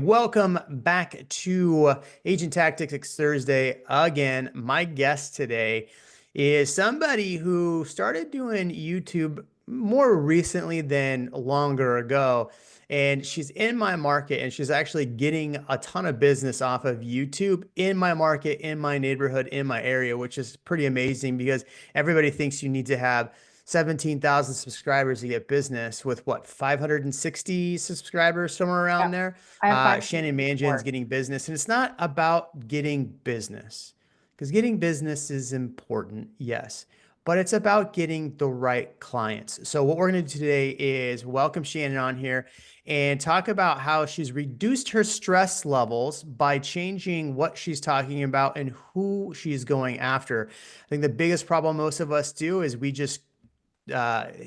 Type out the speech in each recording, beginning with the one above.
Welcome back to Agent Tactics Thursday again. My guest today is somebody who started doing YouTube more recently than longer ago. And she's in my market and she's actually getting a ton of business off of YouTube in my market, in my neighborhood, in my area, which is pretty amazing because everybody thinks you need to have 17,000 subscribers to get business with what, 560 subscribers, somewhere Yeah, around there. I have Shannon Mangin's 504. getting business, and it's not about getting business because getting business is important, yes, but it's about getting the right clients. So, what we're going to do today is welcome Shannon on here and talk about how she's reduced her stress levels by changing what she's talking about and who she's going after. I think the biggest problem most of us do is we just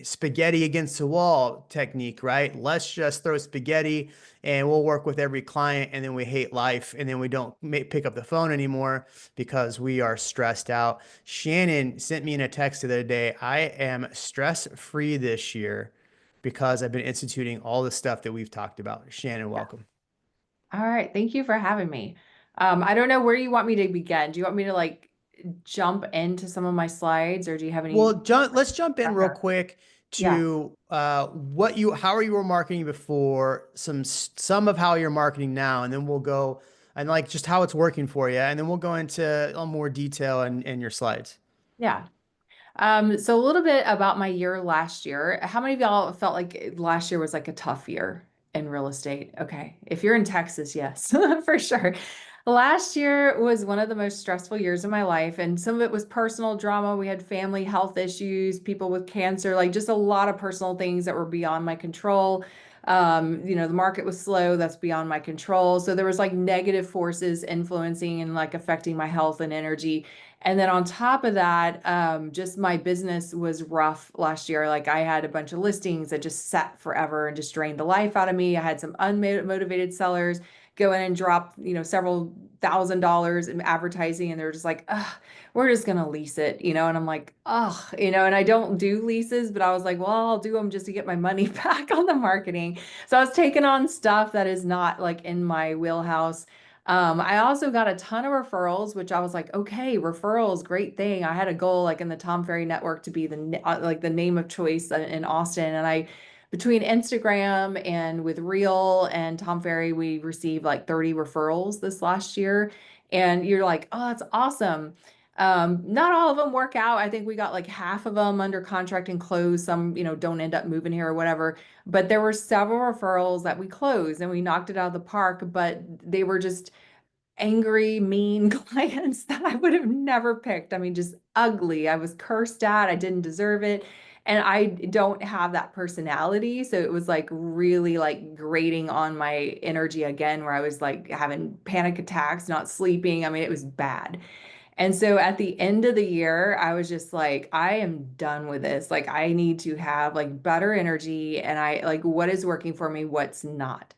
spaghetti against the wall technique, right? Let's just throw spaghetti and we'll work with every client, and then we hate life, and then we don't pick up the phone anymore because we are stressed out. Shannon sent me in a text the other day. I am stress free this year because I've been instituting all the stuff that we've talked about. Shannon, Yeah. welcome. All right. Thank you for having me. I don't know where you want me to begin. Do you want me to jump into some of my slides or do you have any Well, let's jump in real background? quick Yeah. to how you were marketing before, some of how you're marketing now, and then we'll go and like just how it's working for you, and then we'll go into a little more detail in your slides. Yeah. So a little bit about my year last year. How many of y'all felt like last year was like a tough year in real estate? Okay. If you're in Texas, yes, for sure. Last year was one of the most stressful years of my life, and some of it was personal drama. We had family health issues, people with cancer, like just a lot of personal things that were beyond my control. The market was slow, that's beyond my control. So there was like negative forces influencing and like affecting my health and energy. And then on top of that, just my business was rough last year. Like I had a bunch of listings that just sat forever and just drained the life out of me. I had some unmotivated sellers go in and drop, several $1,000s in advertising, and they're just like, ugh, we're just gonna lease it, and I'm like, ugh, and I don't do leases, but I was like, well, I'll do them just to get my money back on the marketing. So I was taking on stuff that is not like in my wheelhouse. I also got a ton of referrals, which I was like, okay, referrals, great thing. I had a goal like in the Tom Ferry network to be the name of choice in Austin, and I between Instagram and with Reel and Tom Ferry, we received like 30 referrals this last year. And you're like, oh, that's awesome. Not all of them work out. I think we got like half of them under contract and closed. Some, don't end up moving here or whatever. But there were several referrals that we closed and we knocked it out of the park, but they were just angry, mean clients that I would have never picked. I mean, just ugly. I was cursed at. I didn't deserve it. And I don't have that personality. So it was like really like grating on my energy again, where I was like having panic attacks, not sleeping. I mean, it was bad. And so at the end of the year, I was just like, I am done with this. Like, I need to have like better energy. And I like what is working for me, what's not.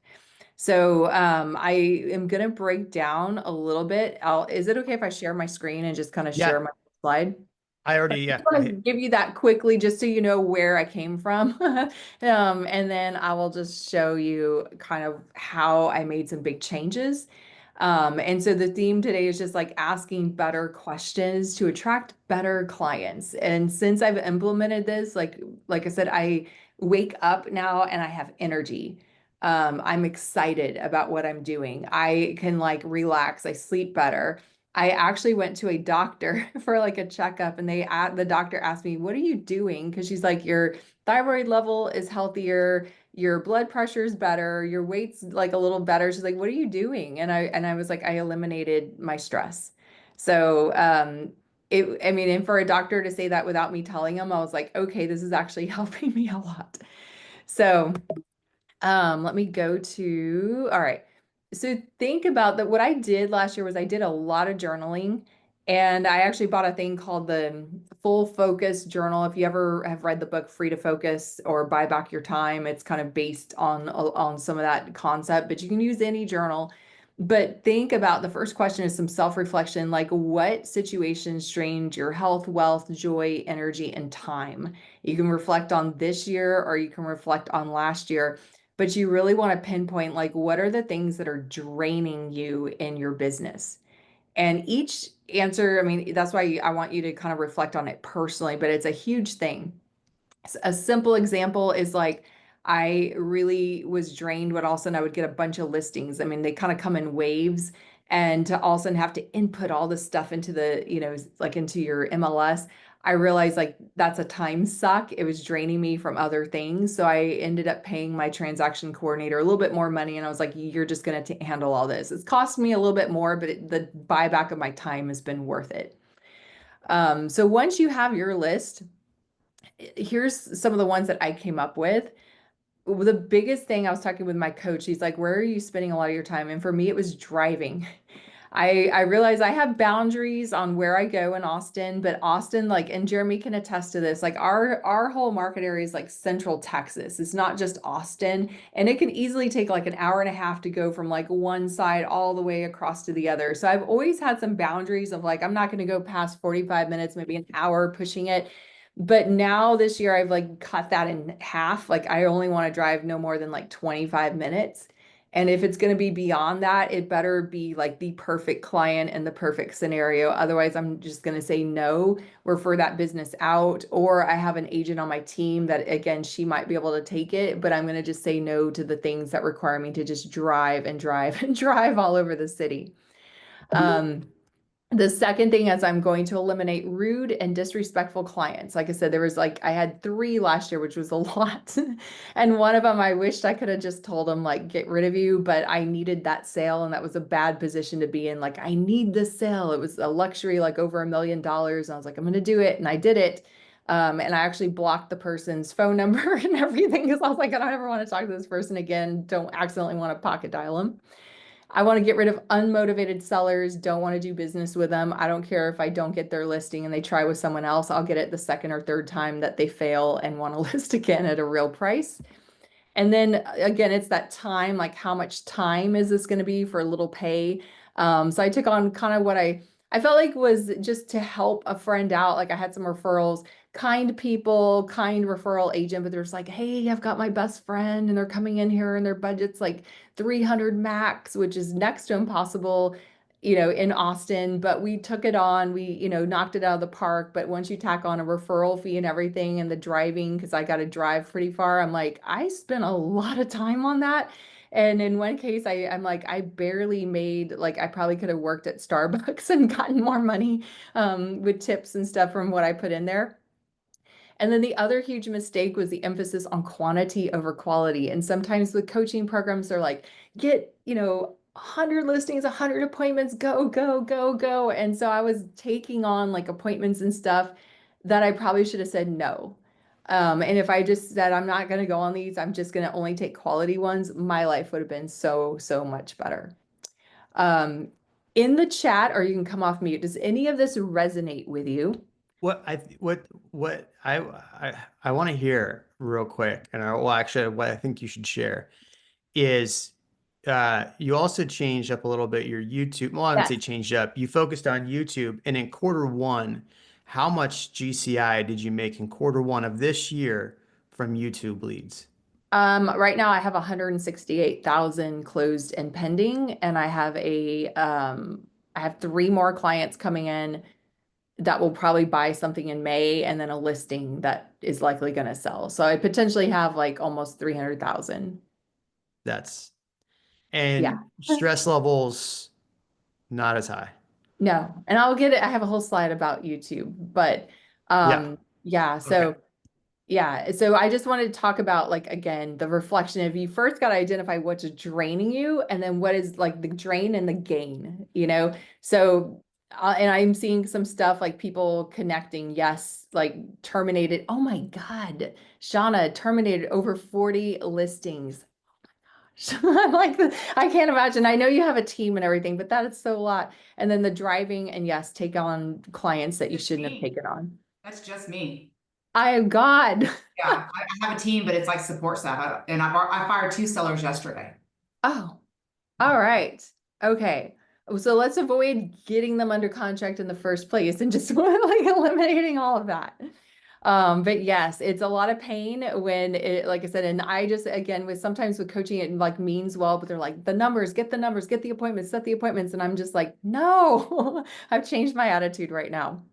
So I am going to break down a little bit. Is it okay if I share my screen and just kind of share Yeah, my slide? I I already, just yeah, want to give you that quickly just so you know where I came from. And then I will just show you kind of how I made some big changes. And so the theme today is just like asking better questions to attract better clients. And since I've implemented this, like I said, I wake up now and I have energy. I'm excited about what I'm doing. I can like relax. I sleep better. I actually went to a doctor for like a checkup, and the doctor asked me, "What are you doing?" Because she's like, "Your thyroid level is healthier, your blood pressure is better, your weight's like a little better." She's like, "What are you doing?" And I was like, "I eliminated my stress." So I mean, and for a doctor to say that without me telling him, I was like, "Okay, this is actually helping me a lot." So let me go to, all right. So think about that. What I did last year was I did a lot of journaling, and I actually bought a thing called the Full Focus Journal. If you ever have read the book Free to Focus or Buy Back Your Time, it's kind of based on some of that concept, but you can use any journal. But think about the first question is some self-reflection, like what situations drained your health, wealth, joy, energy, and time. You can reflect on this year or you can reflect on last year. but you really want to pinpoint like what are the things that are draining you in your business. And each answer, I mean, that's why I want you to kind of reflect on it personally, but it's a huge thing. A simple example is like I really was drained when all of a sudden I would get a bunch of listings. I mean, they kind of come in waves, and to all of a sudden have to input all this stuff into the, like into your MLS. I realized like that's a time suck. It was draining me from other things. So I ended up paying my transaction coordinator a little bit more money. And I was like, you're just going to handle all this. It's cost me a little bit more, but the buyback of my time has been worth it. So once you have your list, here's some of the ones that I came up with. The biggest thing, I was talking with my coach, he's like, where are you spending a lot of your time? And for me, it was driving. I realize I have boundaries on where I go in Austin, but Austin, like, and Jeremy can attest to this, like our whole market area is like Central Texas. It's not just Austin. And it can easily take like an hour and a half to go from like one side all the way across to the other. So I've always had some boundaries of like, I'm not going to go past 45 minutes, maybe an hour pushing it. But now this year I've like cut that in half. Like I only want to drive no more than like 25 minutes. And if it's going to be beyond that, it better be like the perfect client and the perfect scenario. Otherwise, I'm just going to say no, refer that business out, or I have an agent on my team that, again, she might be able to take it, but I'm going to just say no to the things that require me to just drive and drive and drive all over the city. Um, the second thing is I'm going to eliminate rude and disrespectful clients. Like I said, there was like, I had 3 last year, which was a lot. And one of them, I wished I could have just told them like, get rid of you, but I needed that sale. And that was a bad position to be in. Like, I need this sale. It was a luxury, like over $1 million. And I was like, I'm going to do it. And I did it. And I actually blocked the person's phone number and everything because I was like, I don't ever want to talk to this person again. Don't accidentally want to pocket dial them. I want to get rid of unmotivated sellers, don't want to do business with them. I don't care if I don't get their listing and they try with someone else. I'll get it the second or third time that they fail and want to list again at a real price. And then again, it's that time, like how much time is this going to be for a little pay? So I took on kind of what I felt like was just to help a friend out. Like I had some referrals, kind people, kind referral agent, but there's like, hey, I've got my best friend and they're coming in here and their budget's like 300 max, which is next to impossible, in Austin. But we took it on, we, knocked it out of the park. But once you tack on a referral fee and everything and the driving, because I got to drive pretty far, I'm like, I spent a lot of time on that. And in one case, I'm like, I barely made, like, I probably could have worked at Starbucks and gotten more money with tips and stuff from what I put in there. And then the other huge mistake was the emphasis on quantity over quality. And sometimes with coaching programs, they're like, get, 100 listings, 100 appointments, go, go, go, go. And so I was taking on like appointments and stuff that I probably should have said no. And if I just said, I'm not going to go on these, I'm just going to only take quality ones, my life would have been so, so much better. Um, in the chat, or you can come off mute, does any of this resonate with you? What I want to hear real quick, and well, actually, what I think you should share is you also changed up a little bit your YouTube. Well, I wouldn't say Yes. changed up. You focused on YouTube, and in quarter 1, how much GCI did you make in quarter 1 of this year from YouTube leads? Right now I have 168,000 closed and pending, and I have 3 more clients coming in that will probably buy something in May, and then a listing that is likely going to sell. So I potentially have like almost 300,000. That's Yeah. and stress levels not as high. No, and I'll get it. I have a whole slide about YouTube, but Yeah. yeah, Okay. so yeah, so I just wanted to talk about like again the reflection of you first got to identify what's draining you and then what is like the drain and the gain. So and I'm seeing some stuff like people connecting, yes, like terminated. Oh my God, Shauna terminated over 40 listings. I'm like, I can't imagine. I know you have a team and everything, but that is so a lot. And then the driving and yes, take on clients that you Just shouldn't have me. taken on. That's just me. I God. Yeah, I have a team, but it's like support staff. And I fired 2 sellers yesterday. Oh, all right. Okay. So let's avoid getting them under contract in the first place and just like eliminating all of that. But yes, it's a lot of pain when it, like I said, and I just, again, with sometimes with coaching, it like means well, but they're like, the numbers, get the appointments, set the appointments. And I'm just like, no, I've changed my attitude right now.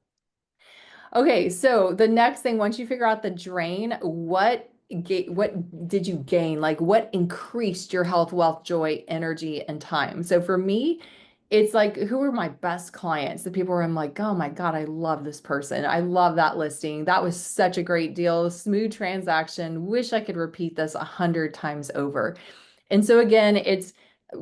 Okay, so the next thing, once you figure out the drain, what did you gain? Like what increased your health, wealth, joy, energy, and time? So for me, it's like who are my best clients? The people where I'm like, oh my God, I love this person. I love that listing. That was such a great deal. Smooth transaction. Wish I could repeat this 100 times over. And so again, it's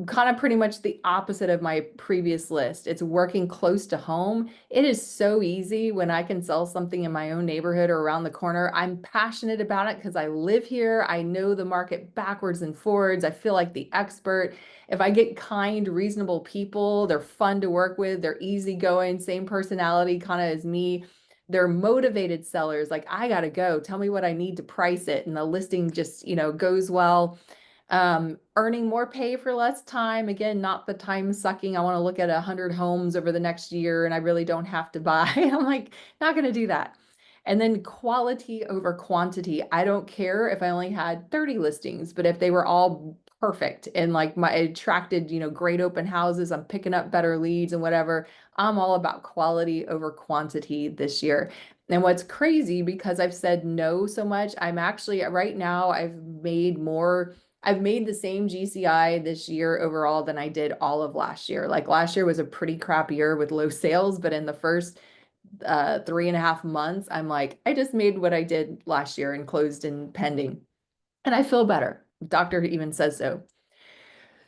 kind of pretty much the opposite of my previous list. It's working close to home. It is so easy when I can sell something in my own neighborhood or around the corner. I'm passionate about it because I live here. I know the market backwards and forwards. I feel like the expert. If I get kind, reasonable people, they're fun to work with, they're easygoing, same personality kind of as me. They're motivated sellers. Like, I got to go. Tell me what I need to price it. And the listing just, goes well. Earning more pay for less time. Again, not the time sucking. I want to look at 100 homes over the next year and I really don't have to buy. I'm like, not going to do that. And then quality over quantity. I don't care if I only had 30 listings, but if they were all perfect and like my attracted, great open houses, I'm picking up better leads and whatever. I'm all about quality over quantity this year. And what's crazy, because I've said no so much, I'm actually right now, I've made the same GCI this year overall than I did all of last year. Like last year was a pretty crap year with low sales, but in the first 3.5 months, I'm like, I just made what I did last year and closed in pending. And I feel better. The doctor even says so.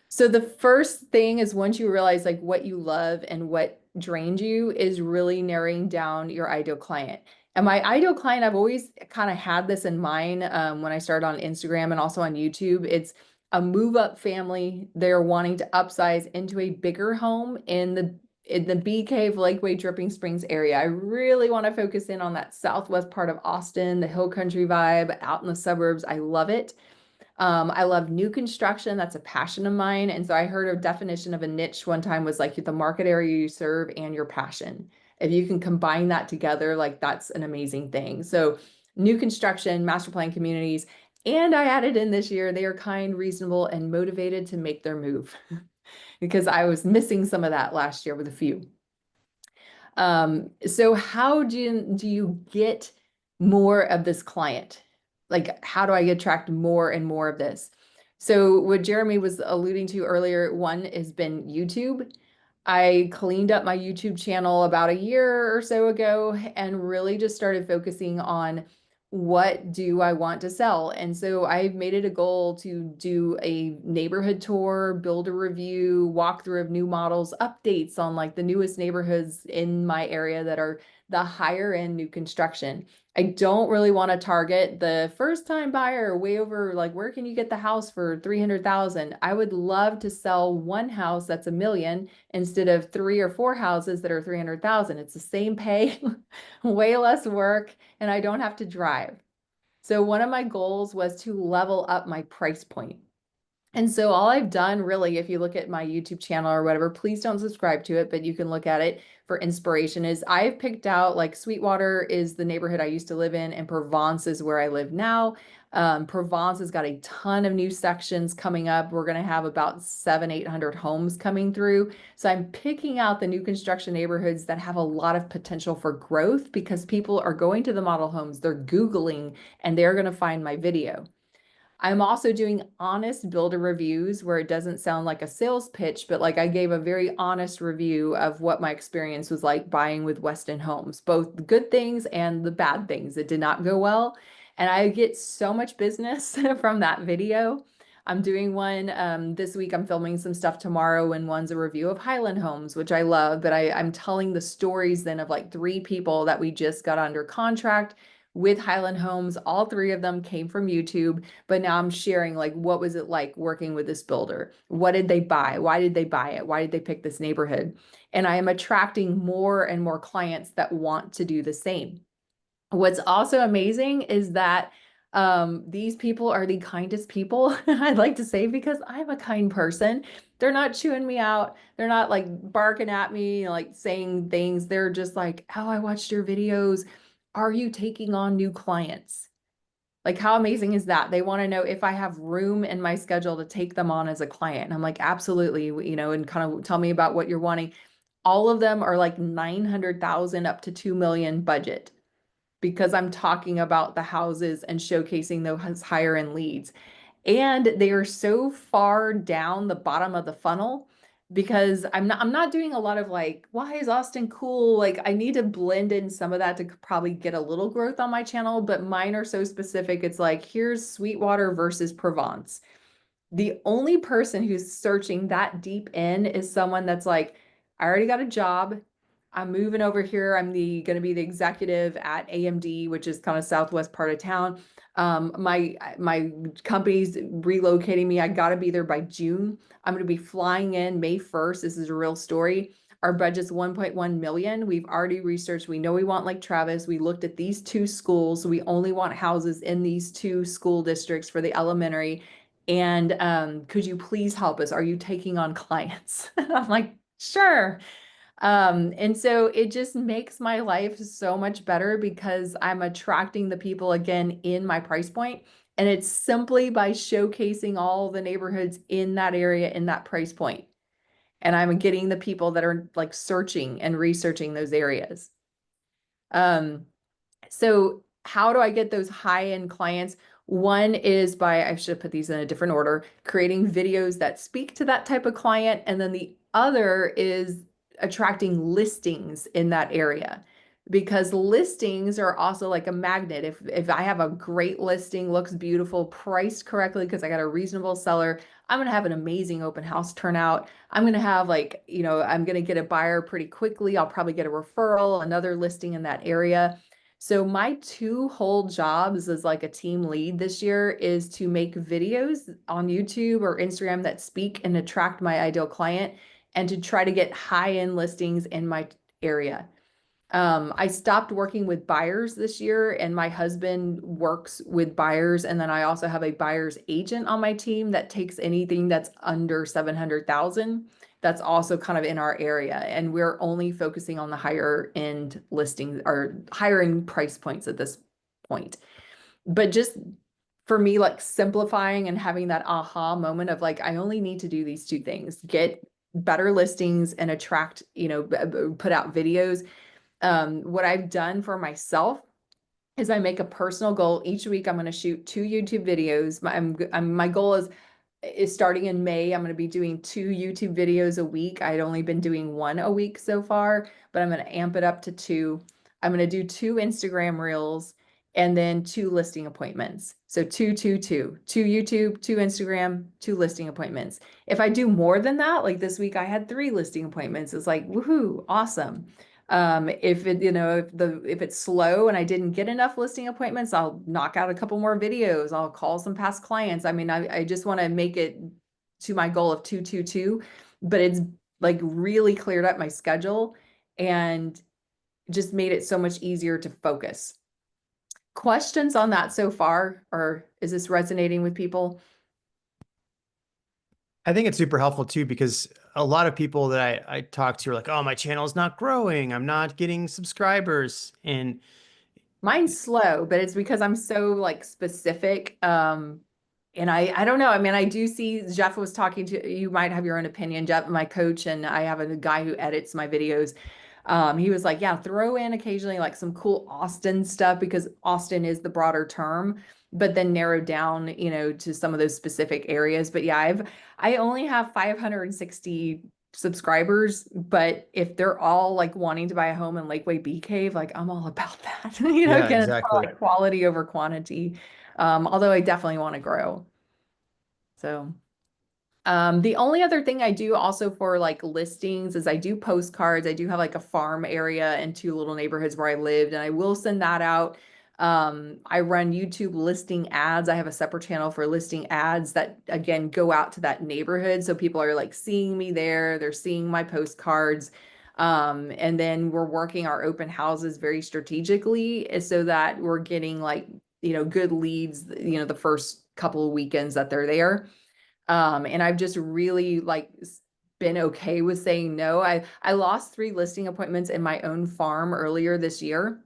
So the first thing is once you realize like what you love and what drains you is really narrowing down your ideal client. And my ideal client, I've always kind of had this in mind when I started on Instagram and also on YouTube. It's a move up family. They're wanting to upsize into a bigger home in the Bee Cave, Lakeway, Dripping Springs area. I really want to focus in on that southwest part of Austin, the hill country vibe out in the suburbs. I love it. I love new construction. That's a passion of mine. And so I heard a definition of a niche one time was like the market area you serve and your passion. If you can combine that together, like that's an amazing thing. So new construction, master plan communities, and I added in this year, they are kind, reasonable, and motivated to make their move because I was missing some of that last year with a few. So how do you get more of this client? Like, how do I attract more and more of this? So what Jeremy was alluding to earlier, one has been YouTube. I cleaned up my YouTube channel about a year or so ago and really just started focusing on what do I want to sell. And so I've made it a goal to do a neighborhood tour, build a review, walkthrough of new models, updates on like the newest neighborhoods in my area that are the higher end new construction. I don't really want to target the first time buyer way over, like, where can you get the house for 300,000? I would love to sell one house that's $1 million instead of 3 or 4 houses that are 300,000. It's the same pay, way less work, and I don't have to drive. So one of my goals was to level up my price point. And so all I've done really, if you look at my YouTube channel or whatever, please don't subscribe to it, but you can look at it for inspiration, is I've picked out like Sweetwater is the neighborhood I used to live in and Provence is where I live now. Provence has got a ton of new sections coming up. We're going to have about 700-800 homes coming through. So I'm picking out the new construction neighborhoods that have a lot of potential for growth because people are going to the model homes, they're Googling, and they're going to find my video. I'm also doing honest builder reviews where it doesn't sound like a sales pitch, but like I gave a very honest review of what my experience was like buying with Weston Homes, both the good things and the bad things that did not go well. And I get so much business from that video. I'm doing one this week. I'm filming some stuff tomorrow, and one's a review of Highland Homes, which I love. But I'm telling the stories then of like 3 people that we just got under contract with Highland Homes. All 3 of them came from YouTube, but now I'm sharing like, what was it like working with this builder? What did they buy? Why did they buy it? Why did they pick this neighborhood? And I am attracting more and more clients that want to do the same. What's also amazing is that these people are the kindest people, I'd like to say, because I'm a kind person. They're not chewing me out. They're not like barking at me, like saying things. They're just like, oh, I watched your videos. are you taking on new clients? Like, how amazing is that? They want to know if I have room in my schedule to take them on as a client. And I'm like, absolutely, and kind of tell me about what you're wanting. All of them are like 900,000 up to 2 million budget, because I'm talking about the houses and showcasing those higher end leads. And they are so far down the bottom of the funnel, because I'm not doing a lot of like, why is Austin cool? Like, I need to blend in some of that to probably get a little growth on my channel, but mine are so specific. It's like, here's Sweetwater versus Provence. The only person who's searching that deep in is someone that's like, I already got a job. I'm moving over here. I'm going to be the executive at AMD, which is kind of southwest part of town. My company's relocating me. I got to be there by June. I'm going to be flying in May 1st. This is a real story. Our budget's 1.1 million. We've already researched. We know we want Lake Travis. We looked at these two schools. We only want houses in these two school districts for the elementary. And could you please help us? Are you taking on clients? I'm like, sure. And so it just makes my life so much better, because I'm attracting the people again in my price point. And it's simply by showcasing all the neighborhoods in that area, in that price point. And I'm getting the people that are like searching and researching those areas. So how do I get those high-end clients? One is by, I should put these in a different order, creating videos that speak to that type of client. And then the other is attracting listings in that area, because listings are also like a magnet. If I have a great listing, looks beautiful, priced correctly, because I got a reasonable seller, I'm going to have an amazing open house turnout. I'm going to have like, I'm going to get a buyer pretty quickly. I'll probably get a referral, another listing in that area. So my two whole jobs as like a team lead this year is to make videos on YouTube or Instagram that speak and attract my ideal client, and to try to get high-end listings in my area. I stopped working with buyers this year, and my husband works with buyers. And then I also have a buyer's agent on my team that takes anything that's under 700,000. That's also kind of in our area. And we're only focusing on the higher end listings or higher end price points at this point. But just for me, like simplifying and having that aha moment of like, I only need to do these two things: get better listings and attract, put out videos. What I've done for myself is I make a personal goal. Each week I'm going to shoot 2 YouTube videos. My goal is starting in May. I'm going to be doing 2 YouTube videos a week. I'd only been doing 1 a week so far, but I'm going to amp it up to 2. I'm going to do 2 Instagram reels, and then 2 listing appointments. So 2, 2, 2, 2 YouTube, 2 Instagram, 2 listing appointments. If I do more than that, like this week I had 3 listing appointments. It's like, woohoo, awesome. If it's slow and I didn't get enough listing appointments, I'll knock out a couple more videos. I'll call some past clients. I mean, I just want to make it to my goal of 2, 2, 2, but it's like really cleared up my schedule and just made it so much easier to focus. Questions on that so far, or is this resonating with people? I think it's super helpful too, because a lot of people that I talk to are like, oh, my channel is not growing. I'm not getting subscribers. And Mine's slow, but it's because I'm so like specific. And I don't know. I mean, I do see Jeff was talking to, you might have your own opinion, Jeff, my coach, and I have a guy who edits my videos. He was like, yeah, throw in occasionally like some cool Austin stuff, because Austin is the broader term, but then narrow down, to some of those specific areas. But yeah, I only have 560 subscribers, but if they're all like wanting to buy a home in Lakeway Bee Cave, like I'm all about that. yeah, Again, it's kind of exactly. like quality over quantity. Although I definitely want to grow. So the only other thing I do also for like listings is I do postcards. I do have like a farm area and 2 little neighborhoods where I lived, and I will send that out. I run YouTube listing ads. I have a separate channel for listing ads that again go out to that neighborhood. So people are like seeing me there, they're seeing my postcards. And then we're working our open houses very strategically so that we're getting like, good leads, the first couple of weekends that they're there. And I've just really like been okay with saying no. I lost 3 listing appointments in my own farm earlier this year.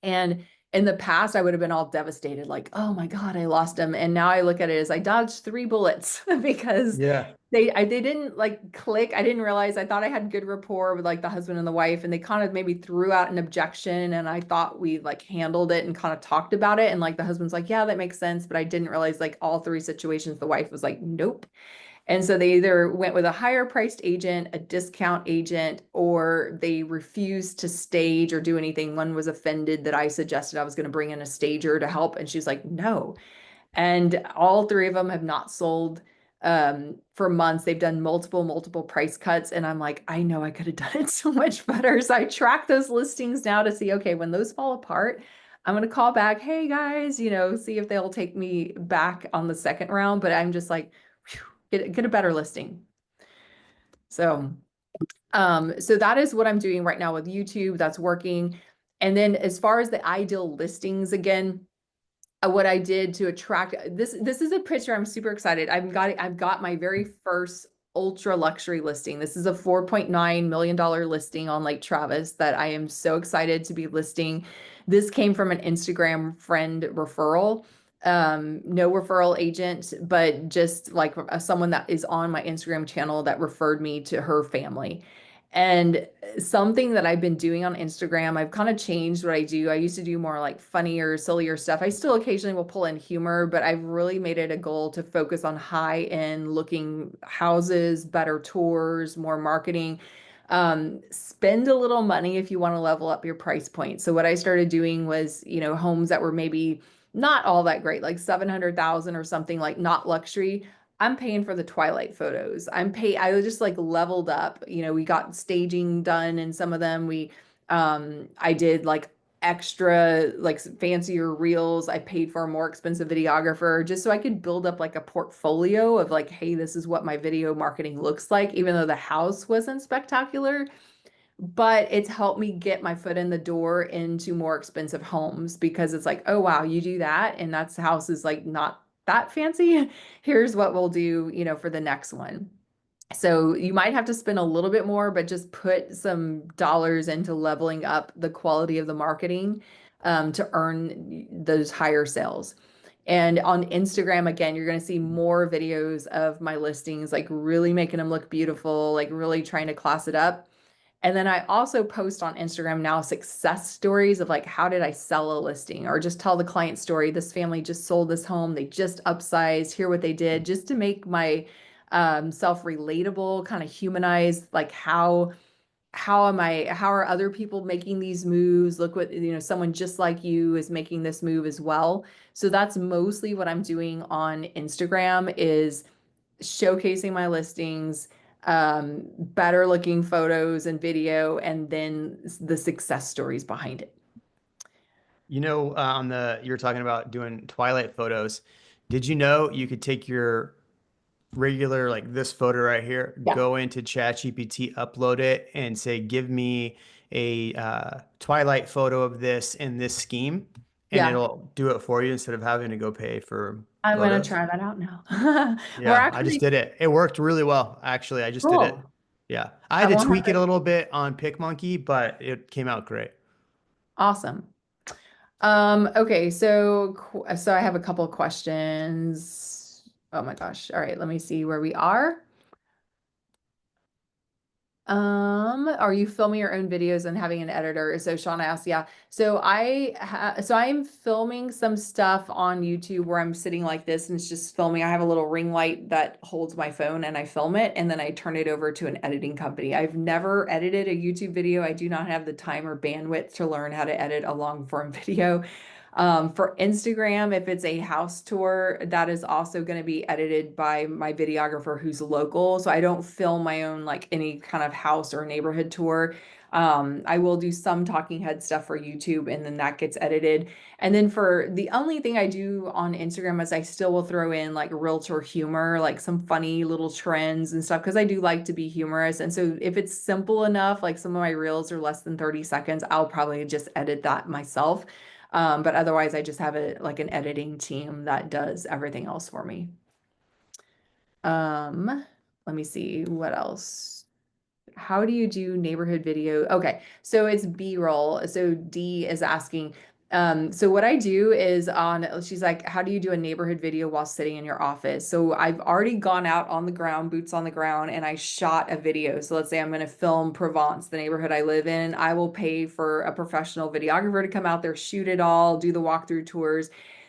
And in the past, I would have been all devastated, like, oh my God, I lost him. And now I look at it as I dodged 3 bullets because Yeah. they didn't like click. I didn't realize. I thought I had good rapport with like the husband and the wife, and they kind of maybe threw out an objection, and I thought we like handled it and kind of talked about it. And like the husband's like, yeah, that makes sense. But I didn't realize like all 3 situations, the wife was like, nope. And so they either went with a higher priced agent, a discount agent, or they refused to stage or do anything. One was offended that I suggested I was going to bring in a stager to help. And she's like, no. And all 3 of them have not sold for months. They've done multiple price cuts. And I'm like, I know I could have done it so much better. So I track those listings now to see, okay, when those fall apart, I'm going to call back, hey guys, see if they'll take me back on the second round. But I'm just like, whew, get a better listing. So, so that is what I'm doing right now with YouTube. That's working. And then as far as the ideal listings, again, what I did to attract this is a picture. I'm super excited. I've got my very first ultra luxury listing. This is a $4.9 million listing on Lake Travis that I am so excited to be listing. This came from an Instagram friend referral. No referral agent, but just like someone that is on my Instagram channel that referred me to her family. And something that I've been doing on Instagram, I've kind of changed what I do. I used to do more like funnier, sillier stuff. I still occasionally will pull in humor, but I've really made it a goal to focus on high-end looking houses, better tours, more marketing. Spend a little money if you want to level up your price point. So what I started doing was, homes that were maybe not all that great, like 700,000 or something, like not luxury. I'm paying for the twilight photos. I was just like leveled up. We got staging done and some of them I did like extra, like fancier reels. I paid for a more expensive videographer just so I could build up like a portfolio of like, hey, this is what my video marketing looks like, even though the house wasn't spectacular. But it's helped me get my foot in the door into more expensive homes because it's like, oh wow, you do that and that's house is like not that fancy. Here's what we'll do, for the next one. So you might have to spend a little bit more, but just put some dollars into leveling up the quality of the marketing to earn those higher sales. And on Instagram, again, you're going to see more videos of my listings, like really making them look beautiful, like really trying to class it up. And then I also post on Instagram now success stories of like, how did I sell a listing? Or just tell the client story. This family just sold this home. They just upsized. Hear what they did, just to make my self relatable, kind of humanize, like how are other people making these moves? Look what, someone just like you is making this move as well. So that's mostly what I'm doing on Instagram is showcasing my listings, better looking photos and video, and then the success stories behind it. You were talking about doing twilight photos. Did you know you could take your regular, like this photo right here, Yeah. go into ChatGPT, upload it, and say, give me a twilight photo of this in this scheme, and Yeah. it'll do it for you instead of having to go pay for I'm going to photos. try that out now. We're Yeah, I just actually did it. It worked really well. Actually, I just did it. cool. Yeah. I I had to won't have tweak it to. a little bit on PicMonkey, but it came out great. Awesome. Okay, so I have a couple of questions. Oh my gosh. All right, let me see where we are. Are you filming your own videos and having an editor? So Shauna asked, yeah. So I'm filming some stuff on YouTube where I'm sitting like this and it's just filming. I have a little ring light that holds my phone and I film it and then I turn it over to an editing company. I've never edited a YouTube video. I do not have the time or bandwidth to learn how to edit a long form video. For Instagram, if it's a house tour, that is also going to be edited by my videographer who's local. So I don't film my own, like any kind of house or neighborhood tour. I will do some talking head stuff for YouTube and then that gets edited. And then for the only thing I do on Instagram is I still will throw in like realtor humor, like some funny little trends and stuff, because I do like to be humorous. And so if it's simple enough, like some of my reels are less than 30 seconds, I'll probably just edit that myself. But otherwise, I just have like an editing team that does everything else for me. Let me see what else. How do you do neighborhood video? Okay, so it's B-roll. So D is asking, So what I do is she's like, how do you do a neighborhood video while sitting in your office? So I've already gone out on the ground, boots on the ground, and I shot a video. So let's say I'm going to film Provence, the neighborhood I live in. I will pay for a professional videographer to come out there, shoot it all, do the walkthrough tours.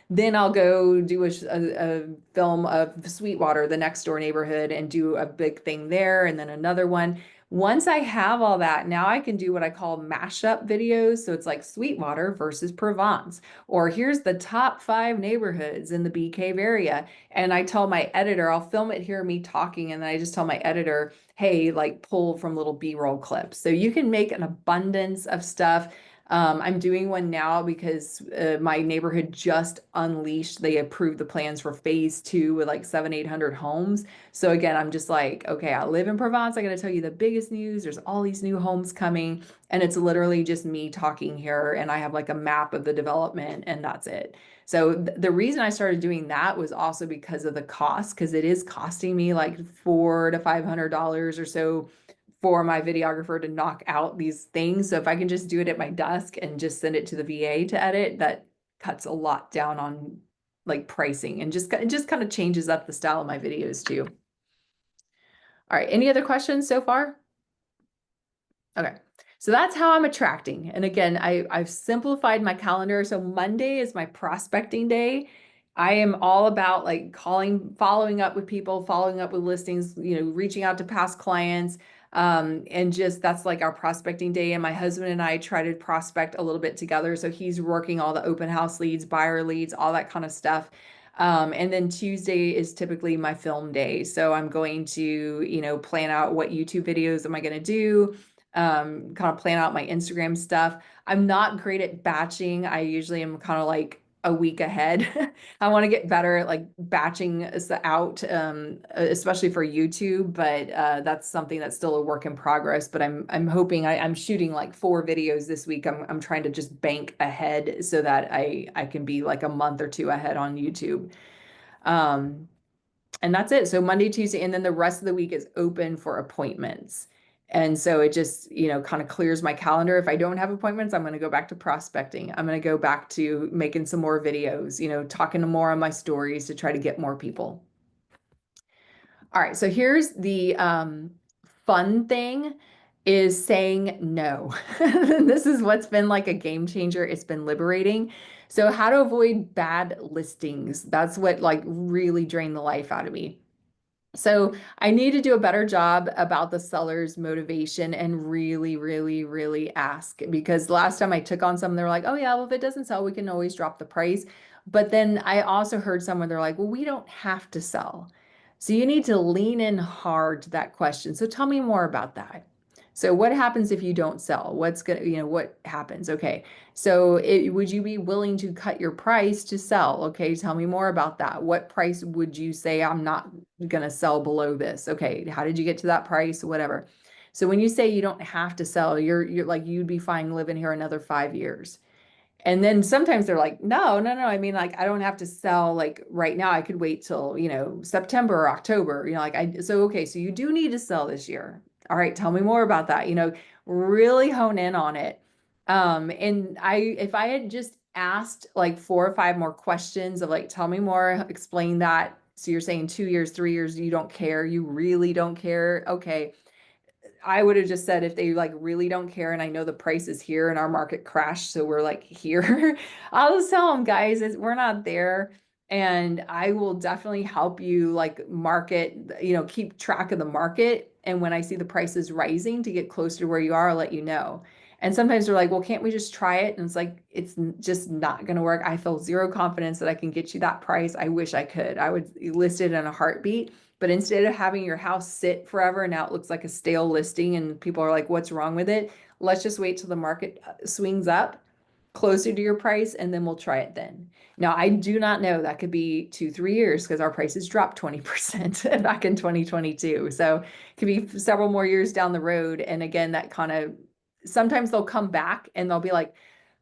Then I'll go do a film of Sweetwater, the next door neighborhood, and do a big thing there, and then another one. Once I have all that, now I can do what I call mashup videos. So it's like Sweetwater versus Provence, or here's the top 5 neighborhoods in the Bee Cave area. And I tell my editor, I'll film it here, me talking, and then I just tell my editor, hey, like pull from little B-roll clips. So you can make an abundance of stuff. I'm doing one now because my neighborhood just unleashed. They approved the plans for phase 2 with like 800 homes. So again, I'm just like, okay, I live in Provence. I got to tell you the biggest news. There's all these new homes coming, and it's literally just me talking here. And I have like a map of the development, and that's it. So the reason I started doing that was also because of the cost, because it is costing me like $400 to $500 or so for my videographer to knock out these things. So if I can just do it at my desk and just send it to the VA to edit, that cuts a lot down on like pricing, and it just kind of changes up the style of my videos too. All right, any other questions so far? Okay, so that's how I'm attracting. And again, I've simplified my calendar. So Monday is my prospecting day. I am all about like calling, following up with people, following up with listings, reaching out to past clients. And just that's like our prospecting day. And my husband and I try to prospect a little bit together. So he's working all the open house leads, buyer leads, all that kind of stuff. And then Tuesday is typically my film day. So I'm going to, plan out what YouTube videos am I going to do, kind of plan out my Instagram stuff. I'm not great at batching. I usually am kind of like a week ahead. I want to get better at like batching out, especially for YouTube, but that's something that's still a work in progress. But I'm hoping I'm shooting like 4 videos this week. I'm trying to just bank ahead so that I can be like a month or 2 ahead on YouTube. And that's it. So Monday, Tuesday, and then the rest of the week is open for appointments. And so it just, kind of clears my calendar. If I don't have appointments, I'm going to go back to prospecting. I'm going to go back to making some more videos, talking to more on my stories to try to get more people. All right. So here's the fun thing is saying no. This is what's been like a game changer. It's been liberating. So how to avoid bad listings. That's what like really drained the life out of me. So I need to do a better job about the seller's motivation and really, really, really ask, because last time I took on some, they were like, oh yeah, well, if it doesn't sell, we can always drop the price. But then I also heard someone, they're like, well, we don't have to sell. So you need to lean in hard to that question. So tell me more about that. So what happens if you don't sell? What happens? Okay. So would you be willing to cut your price to sell? Okay. Tell me more about that. What price would you say I'm not going to sell below this? Okay. How did you get to that price? Whatever. So when you say you don't have to sell, you're like, you'd be fine living here another 5 years. And then sometimes they're like, no. I mean, like, I don't have to sell like right now. I could wait till, September or October, okay, so you do need to sell this year. All right, tell me more about that, really hone in on it. And if I had just asked like 4 or 5 more questions of like, tell me more, explain that. So you're saying 2 years, 3 years, you don't care. You really don't care. Okay. I would have just said if they like really don't care, and I know the price is here and our market crashed, so we're like here, I'll just tell them, guys, we're not there. And I will definitely help you like market, keep track of the market. And when I see the prices rising to get closer to where you are, I'll let you know. And sometimes they're like, well, can't we just try it? And it's like, it's just not going to work. I feel zero confidence that I can get you that price. I wish I could. I would list it in a heartbeat. But instead of having your house sit forever and now it looks like a stale listing and people are like, what's wrong with it? Let's just wait till the market swings up closer to your price, and then we'll try it then. Now, I do not know. That could be 2-3 years because our prices dropped 20% back in 2022. So it could be several more years down the road. And again, that kind of, sometimes they'll come back and they'll be like,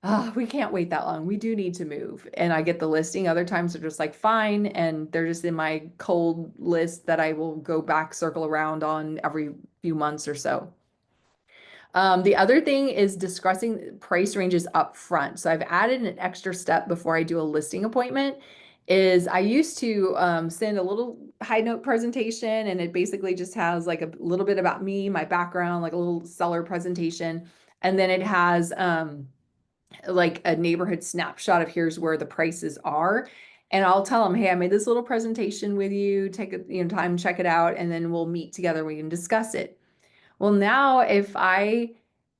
oh, we can't wait that long. We do need to move. And I get the listing. Other times they're just like, fine. And they're just in my cold list that I will go back, circle around on every few months or so. The other thing is discussing price ranges up front. So I've added an extra step before I do a listing appointment. Is I used to send a little high note presentation, and it basically just has like a little bit about me, my background, like a little seller presentation. And then it has like a neighborhood snapshot of here's where the prices are. And I'll tell them, hey, I made this little presentation with you. Take a time, check it out, and then we'll meet together. We can discuss it. Well, now if I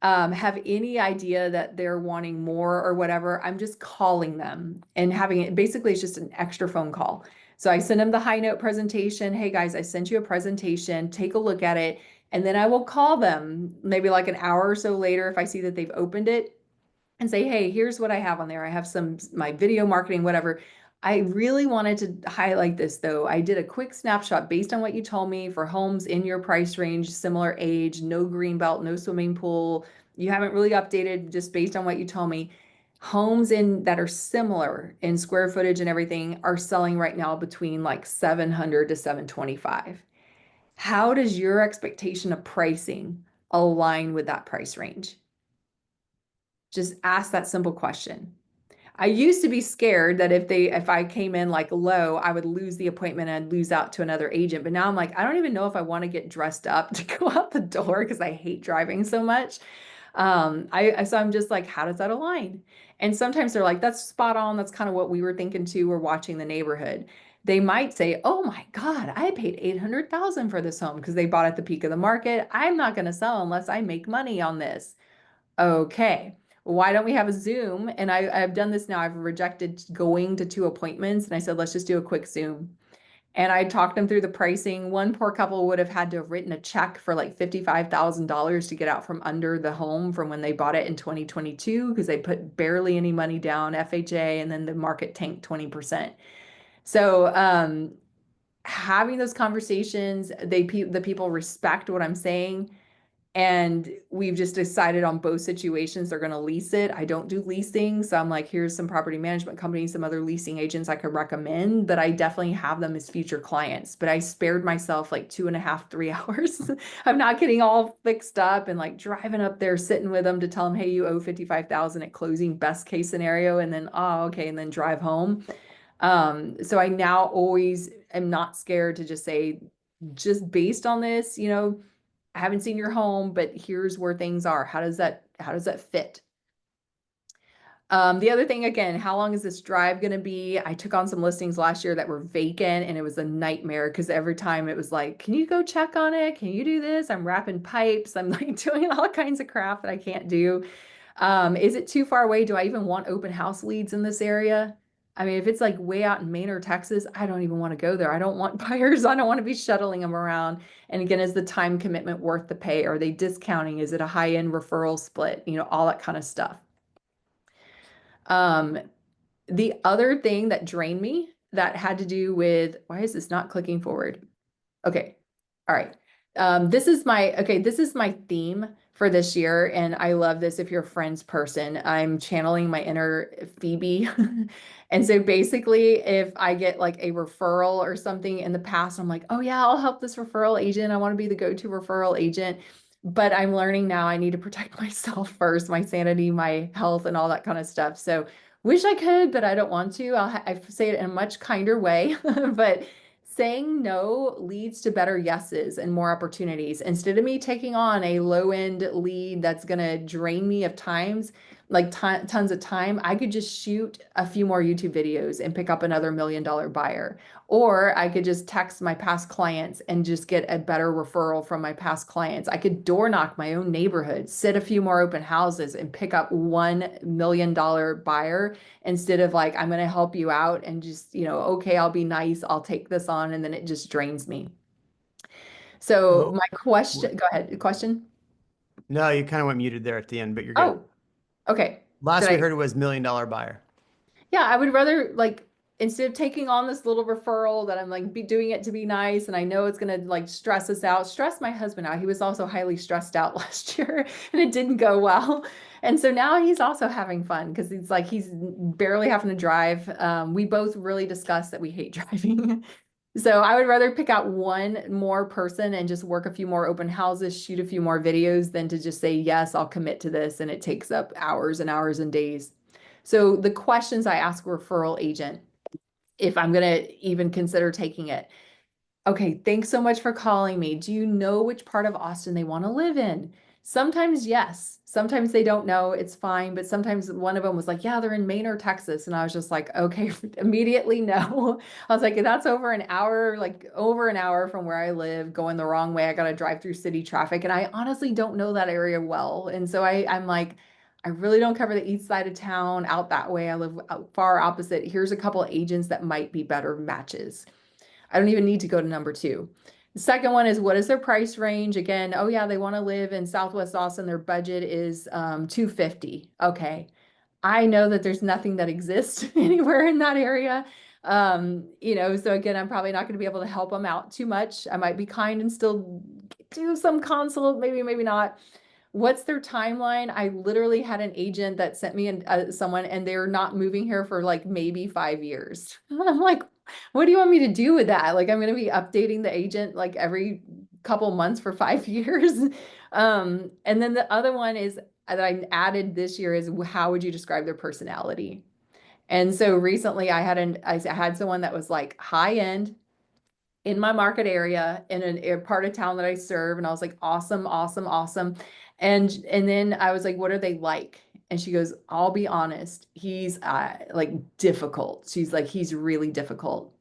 have any idea that they're wanting more or whatever, I'm just calling them and having it. Basically, it's just an extra phone call. So I send them the high note presentation. Hey guys, I sent you a presentation. Take a look at it. And then I will call them maybe like an hour or so later if I see that they've opened it and say, hey, here's what I have on there. I have my video marketing, whatever. I really wanted to highlight this though. I did a quick snapshot based on what you told me for homes in your price range, similar age, no green belt, no swimming pool. You haven't really updated just based on what you told me. Homes in that are similar in square footage and everything are selling right now between like 700 to 725. How does your expectation of pricing align with that price range? Just ask that simple question. I used to be scared that if I came in like low, I would lose the appointment and I'd lose out to another agent. But now I'm like, I don't even know if I want to get dressed up to go out the door because I hate driving so much. So I'm just like, how does that align? And sometimes they're like, that's spot on. That's kind of what we were thinking too. We're watching the neighborhood. They might say, oh my God, I paid 800,000 for this home because they bought at the peak of the market. I'm not going to sell unless I make money on this. Okay, why don't we have a Zoom? And I've done this now. I've rejected going to 2 appointments, and I said, let's just do a quick Zoom. And I talked them through the pricing. One poor couple would have had to have written a check for like $55,000 to get out from under the home from when they bought it in 2022 because they put barely any money down, FHA, and then the market tanked 20%. So having those conversations, the people respect what I'm saying. And we've just decided on both situations they're going to lease it. I don't do leasing. So I'm like, here's some property management companies, some other leasing agents I could recommend, but I definitely have them as future clients. But I spared myself like 2.5, 3 hours. I'm not getting all fixed up and like driving up there, sitting with them to tell them, hey, you owe 55,000 at closing, best case scenario. And then, oh, okay. And then drive home. So I now always am not scared to just say, just based on this, I haven't seen your home, but here's where things are. How does that fit? The other thing, again, how long is this drive going to be? I took on some listings last year that were vacant and it was a nightmare because every time it was like, can you go check on it? Can you do this? I'm wrapping pipes. I'm like doing all kinds of crap that I can't do. Is it too far away? Do I even want open house leads in this area? I mean, if it's like way out in Maine or Texas, I don't even want to go there. I don't want buyers. I don't want to be shuttling them around. And again, is the time commitment worth the pay? Are they discounting? Is it a high-end referral split? All that kind of stuff. The other thing that drained me that had to do with, why is this not clicking forward? Okay. All right. This is my theme for this year. And I love this. If you're a Friends person, I'm channeling my inner Phoebe. And so basically, if I get like a referral or something in the past, I'm like, oh yeah, I'll help this referral agent. I want to be the go-to referral agent. But I'm learning now I need to protect myself first, my sanity, my health, and all that kind of stuff. So wish I could, but I don't want to. I say it in a much kinder way, but saying no leads to better yeses and more opportunities. Instead of me taking on a low-end lead that's going to drain me of times, like tons of time, I could just shoot a few more YouTube videos and pick up another $1 million buyer. Or I could just text my past clients and just get a better referral from my past clients. I could door knock my own neighborhood, sit a few more open houses and pick up $1 million buyer instead of like, I'm going to help you out and just, okay, I'll be nice. I'll take this on. And then it just drains me. So my question, go ahead. Question? No, you kind of went muted there at the end, but you're good. Oh, okay. Last we heard was $1 million buyer. Yeah, I would rather like, instead of taking on this little referral that I'm like doing it to be nice and I know it's going to like stress my husband out. He was also highly stressed out last year and it didn't go well. And so now he's also having fun because he's barely having to drive. We both really discussed that we hate driving. So I would rather pick out one more person and just work a few more open houses, shoot a few more videos than to just say, yes, I'll commit to this. And it takes up hours and hours and days. So the questions I ask a referral agent, if I'm going to even consider taking it. Okay, thanks so much for calling me. Do you know which part of Austin they want to live in? Sometimes, yes. Sometimes they don't know. It's fine. But sometimes one of them was like, yeah, they're in Maine or Texas. And I was just like, okay, immediately no. I was like, that's over an hour, like over an hour from where I live, going the wrong way. I got to drive through city traffic. And I honestly don't know that area well. And so I'm like, I really don't cover the east side of town out that way. I live far opposite. Here's a couple agents that might be better matches. I don't even need to go to number two. The second one is what is their price range? Again, oh yeah, they want to live in Southwest Austin. Their budget is 250. Okay. I know that there's nothing that exists anywhere in that area. So again, I'm probably not going to be able to help them out too much. I might be kind and still do some consult, maybe, maybe not. What's their timeline? I literally had an agent that sent me someone and they're not moving here for like maybe 5 years. I'm like, what do you want me to do with that? Like, I'm going to be updating the agent like every couple months for 5 years. And then the other one is that I added this year is how would you describe their personality? And so recently I had someone that was like high end in my market area in a part of town that I serve. And I was like, awesome, awesome, awesome. And then I was like, what are they like? And she goes, I'll be honest, he's like difficult. She's like, he's really difficult.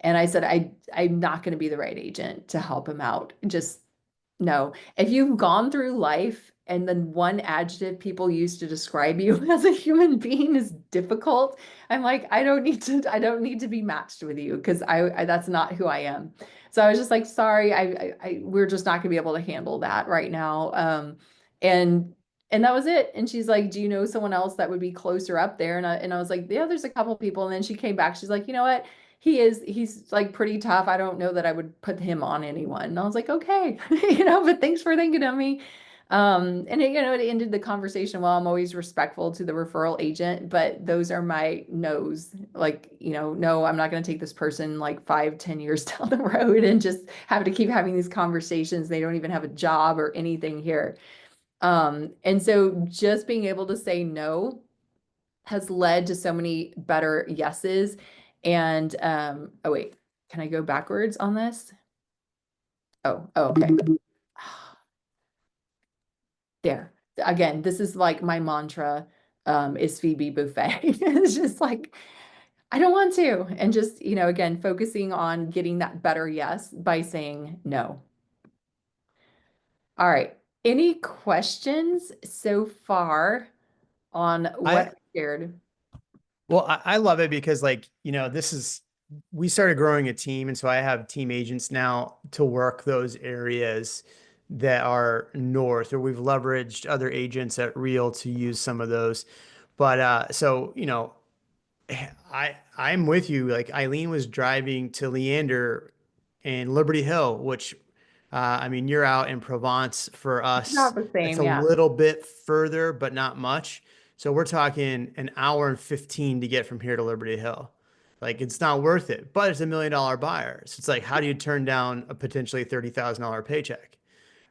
And I said, I'm not going to be the right agent to help him out. Just no. If you've gone through life and then one adjective people use to describe you as a human being is difficult, I'm like, I don't need to be matched with you because I that's not who I am. So I was just like, sorry, we're just not gonna be able to handle that right now. And and that was it. And she's like, do you know someone else that would be closer up there? And I was like, yeah, there's a couple people. And then she came back. She's like, you know what? He's like pretty tough. I don't know that I would put him on anyone. And I was like, okay, but thanks for thinking of me. And it ended the conversation. Well, I'm always respectful to the referral agent, but those are my no's. Like, no, I'm not going to take this person like 5, 10 years down the road and just have to keep having these conversations. They don't even have a job or anything here. And so just being able to say no has led to so many better yeses. And oh wait, can I go backwards on this? Oh, okay. There. Again, this is like my mantra, is Phoebe Buffet. It's just like, I don't want to. And just, again, focusing on getting that better yes by saying no. All right. Any questions so far on what I I shared? Well, I love it because we started growing a team. And so I have team agents now to work those areas that are north, or we've leveraged other agents at Real to use some of those. But I'm with you. Like Eileen was driving to Leander and Liberty Hill, which I mean, you're out in Provence. For It's us, not the it's same. a Yeah. little bit further, but not much. So we're talking an hour and 15 to get from here to Liberty Hill. Like it's not worth it, but it's $1 million buyer. So it's like, how do you turn down a potentially $30,000 paycheck?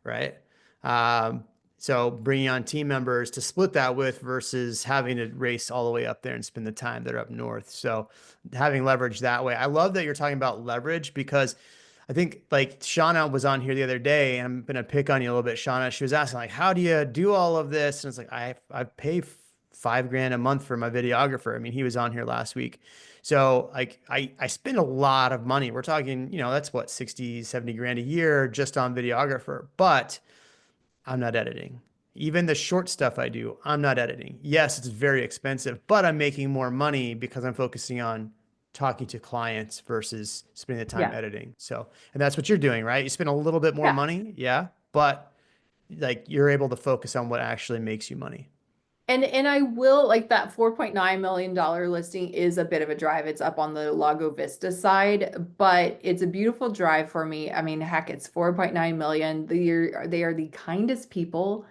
Right? Um, so bringing on team members to split that with versus having to race all the way up there and spend the time that are up north. So having leverage that way. I love that you're talking about leverage because I think like Shauna was on here the other day, and I'm gonna pick on you a little bit, Shauna. She was asking like, how do you do all of this? And it's like I pay $5,000 a month for my videographer. I mean, he was on here last week. So like I spend a lot of money. We're talking, that's what 60, 70 grand a year just on videographer, but I'm not editing. Even the short stuff I do, I'm not editing. Yes, it's very expensive, but I'm making more money because I'm focusing on talking to clients versus spending the time Yeah. editing. So, and that's what you're doing, right? You spend a little bit more Yeah. money, yeah, but like you're able to focus on what actually makes you money. And I will like that $4.9 million listing is a bit of a drive. It's up on the Lago Vista side, but it's a beautiful drive for me. I mean, heck, it's 4.9 million. They are the kindest people.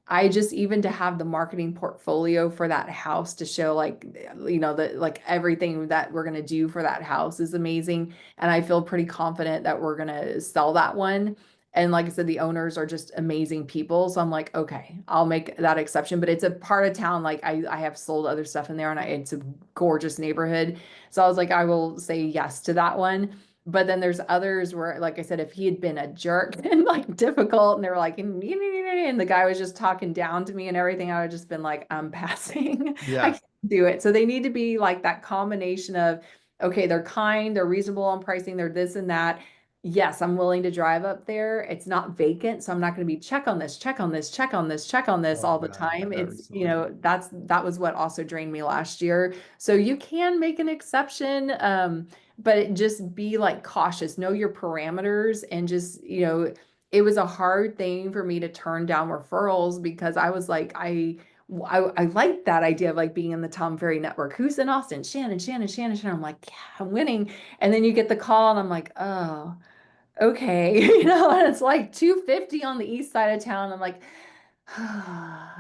I just even to have the marketing portfolio for that house to show like the like everything that we're gonna do for that house is amazing. And I feel pretty confident that we're gonna sell that one. And like I said, the owners are just amazing people. So I'm like, okay, I'll make that exception. But it's a part of town, like I have sold other stuff in there and it's a gorgeous neighborhood. So I was like, I will say yes to that one. But then there's others where, like I said, if he had been a jerk and like difficult, and they were like, and the guy was just talking down to me and everything, I would just been like, I'm passing. I Yeah. can't do it. So they need to be like that combination of, okay, they're kind, they're reasonable on pricing, they're this and that. Yes, I'm willing to drive up there. It's not vacant, so I'm not going to be check on this, check on this, check on this, check on this Oh all the God, I had time. that It's, recently. that was what also drained me last year. So you can make an exception. But just be like cautious, know your parameters, and just, it was a hard thing for me to turn down referrals because I was like, I like that idea of like being in the Tom Ferry network. Who's in Austin? Shannon, Shannon, Shannon, Shannon. I'm like, yeah, I'm winning. And then you get the call and I'm like, oh, okay. And it's like 250 on the east side of town. I'm like,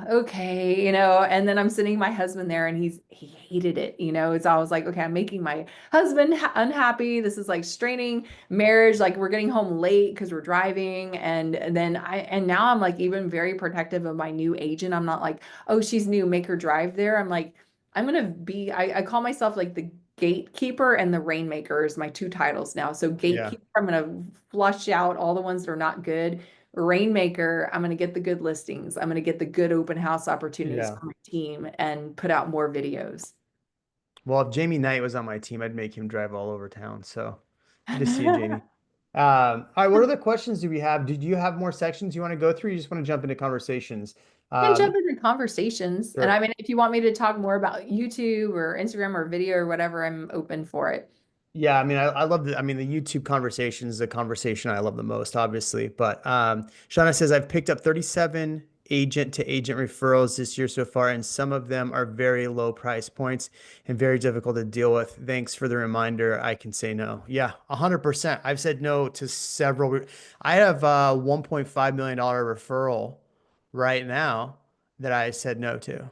okay, and then I'm sitting my husband there and he hated it, so I was like, okay, I'm making my husband unhappy. This is like straining marriage. Like we're getting home late because we're driving. And then and now I'm like even very protective of my new agent. I'm not like, oh, she's new, make her drive there. I'm like, I'm gonna be, I call myself like the gatekeeper and the rainmaker is my two titles now. So Yeah. gatekeeper, I'm gonna flush out all the ones that are not good. Rainmaker, I'm going to get the good listings. I'm going to get the good open house opportunities Yeah. for my team and put out more videos. Well, if Jamie Knight was on my team, I'd make him drive all over town. So good to see you, Jamie. All right, what other questions do we have? Did you have more sections you want to go through? You just want to jump into conversations? And jump Um, into conversations. And I sure. mean, if you want me to talk more about YouTube or Instagram or video or whatever, I'm open for it. Yeah, I mean, I love the, I mean, the YouTube conversation is the conversation I love the most, obviously. But Shauna says, I've picked up 37 agent to agent referrals this year so far, and some of them are very low price points and very difficult to deal with. Thanks for the reminder. I can say no. Yeah, 100%. I've said no to several. I have a $1.5 million referral right now that I said no to.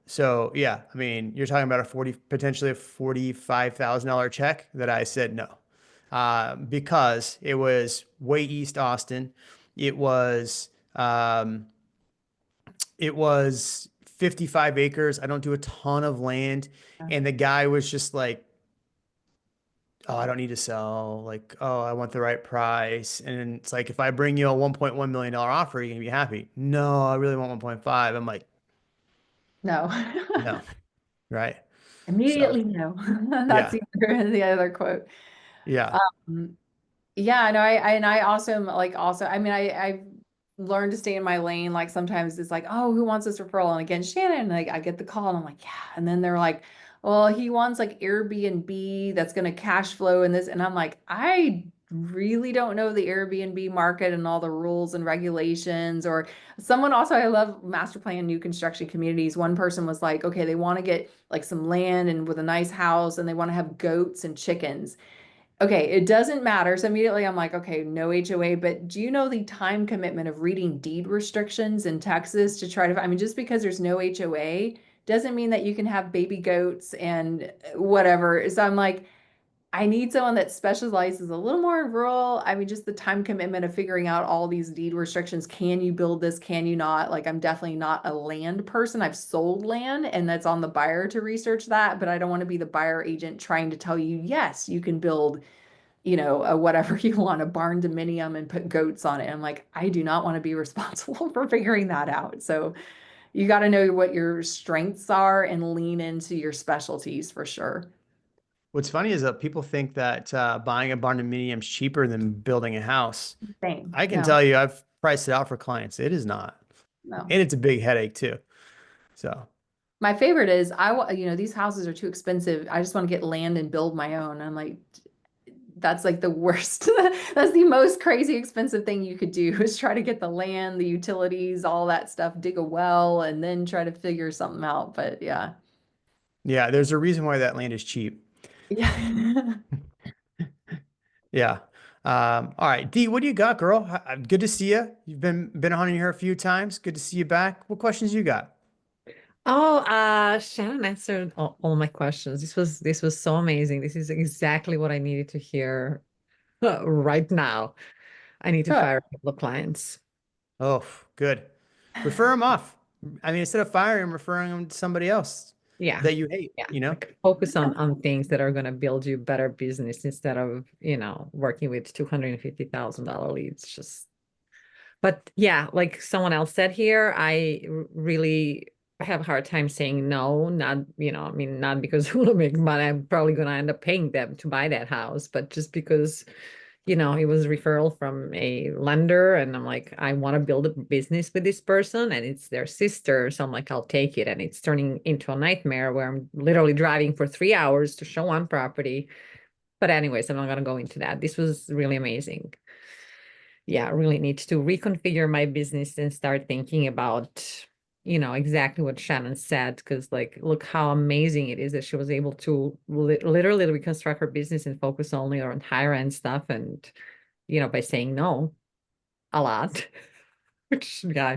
So yeah, I mean, you're talking about potentially a $45,000 check that I said no, because it was way East Austin. It was, um, it was 55 acres. I don't do a ton of land. And the guy was just like, oh, I don't need to sell. Like, oh, I want the right price. And it's like, if I bring you a $1.1 million offer, you're gonna be happy. No, I really want 1.5. I'm like, No. no, right? So Immediately no. That's yeah. the other quote. Yeah. Um, Yeah, no, and I also am like also, I mean, I've learned to stay in my lane. Like sometimes it's like, oh, who wants this referral? And again, Shannon, like I get the call and I'm like, yeah. And then they're like, well, he wants like Airbnb that's going to cash flow and this. And I'm like, I really don't know the Airbnb market and all the rules and regulations. Or someone also, I love master plan new construction communities. One person was like, okay, they want to get like some land and with a nice house and they want to have goats and chickens. Okay, it doesn't matter. So immediately I'm like, okay, no HOA, but do you know the time commitment of reading deed restrictions in Texas to try to, I mean, just because there's no HOA doesn't mean that you can have baby goats and whatever. So I'm like, I need someone that specializes a little more in rural. I mean, just the time commitment of figuring out all these deed restrictions. Can you build this? Can you not? Like, I'm definitely not a land person. I've sold land and that's on the buyer to research that, but I don't want to be the buyer agent trying to tell you, yes, you can build a whatever you want, a barn dominium and put goats on it. I'm like, I do not want to be responsible for figuring that out. So you got to know what your strengths are and lean into your specialties for sure. What's funny is that people think that buying a barn dominium is cheaper than building a house. Same. I can No, tell you, I've priced it out for clients. It is not, no. and it's a big headache too. So My favorite is these houses are too expensive. I just want to get land and build my own. I'm like, that's like the worst. That's the most crazy expensive thing you could do is try to get the land, the utilities, all that stuff, dig a well, and then try to figure something out. But yeah. yeah, there's a reason why that land is cheap. Yeah. Yeah. All right, Dee, what do you got, girl? Good to see you. You've been on here a few times. Good to see you back. What questions you got? Oh, Shannon answered all my questions. This was so amazing. This is exactly what I needed to hear right now. I need to Good. fire a couple of clients. Oh, good. Refer them off. I mean, instead of firing them, referring them to somebody else Yeah. that you hate, Yeah. you know? Like focus on things that are going to build you better business instead of, working with $250,000 leads. But yeah, like someone else said here, really have a hard time saying no, not, I mean, not because I want to make money. I'm probably going to end up paying them to buy that house, but just because, it was a referral from a lender and I'm like, I want to build a business with this person and it's their sister. So I'm like, I'll take it. And it's turning into a nightmare where I'm literally driving for 3 hours to show one property. But anyways, I'm not going to go into that. This was really amazing. Yeah, I really need to reconfigure my business and start thinking about, exactly what Shannon said. Because, like, look how amazing it is that she was able to literally reconstruct her business and focus only on higher end stuff. And, by saying no a lot, which, yeah.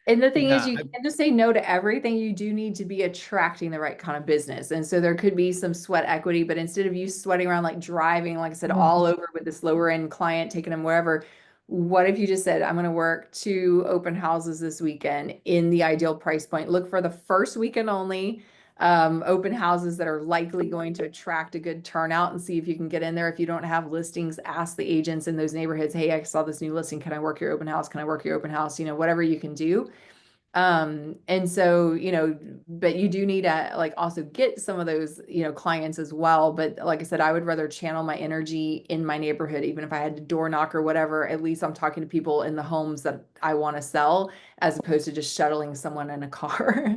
And the thing is, Yeah. you can't just say no to everything. You do need to be attracting the right kind of business. And so there could be some sweat equity, but instead of you sweating around, like driving, like I said, all over with this lower end client, taking them wherever, what if you just said, I'm going to work 2 open houses this weekend in the ideal price point? Look for the first weekend only, open houses that are likely going to attract a good turnout, and see if you can get in there. If you don't have listings, ask the agents in those neighborhoods, hey, I saw this new listing. Can I work your open house? Can I work your open house? Whatever you can do. And so, but you do need to like also get some of those, clients as well. But like I said, I would rather channel my energy in my neighborhood, even if I had to door knock or whatever. At least I'm talking to people in the homes that I want to sell, as opposed to just shuttling someone in a car.